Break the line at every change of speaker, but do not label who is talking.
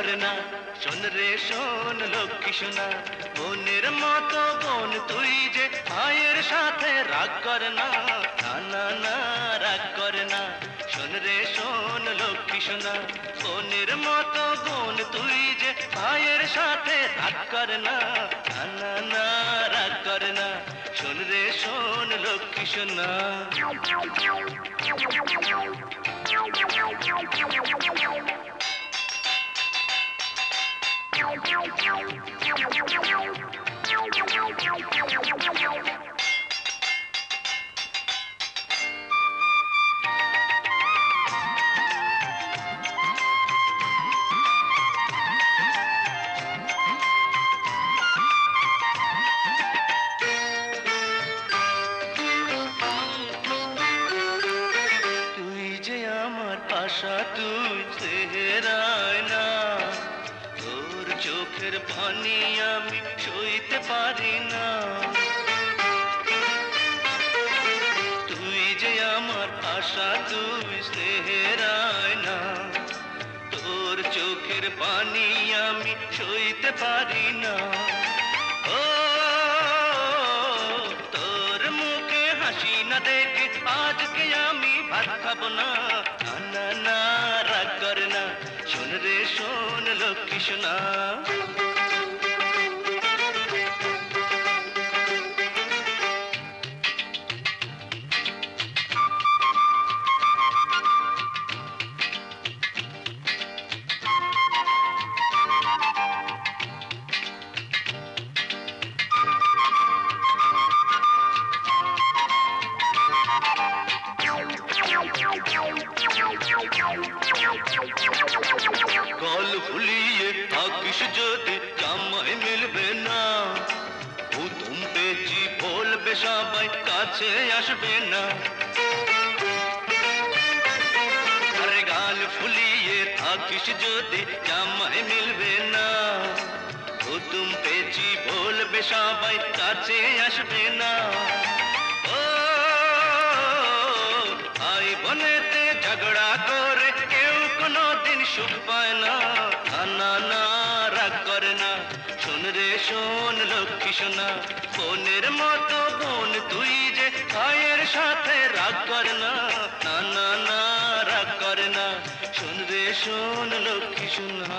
করে না। শোন রে শোন লক্ষ্মী সোনা, বোনের মতো বোন তুই যে ভাইয়ের সাথে রাগ করে না। না না না রাগ করে না। শোন রে শোন লক্ষ্মী সোনা, বোনের মতো বোন তুই যে ভাইয়ের সাথে রাগ করে না। না না না রাগ করে না। শোন রে শোন লক্ষ্মী সোনা। আশা তুই চেহারায় না, তোর চোখের পানি আমি সইতে পারি না। তুই যে আমার আশা তুই চেহারায় না, তোর চোখের পানি আমি সইতে পারি না। ও তোর মুখে হাসি না দেখে আজকে আমি ভাত খাবো না। না না রাগ করে না। শোন রে শোন লক্ষ্মী সোনা। গল ফুলিয়ে থাকিস যদি জামাই মিলবে না, হুতুম পেঁচি বলবে সবাই কাছে আসবে না। আরে গাল ফুলিয়ে থাকিস যদি জামাই মিলবে না, হুতুম পেঁচি বলবে সবাই কাছে আসবে না। ও ভাই বোনেতে ঝগড়া করে কেউ কোনোদিন সুখ পায় না। না না রাগ করে না। শোন রে শোন লক্ষ্মী সোনা, বোনের মতো বোন তুই যে ভাইয়ের সাথে রাগ করে না। না না না রাগ করে না। শোন রে শোন লক্ষ্মী সোনা।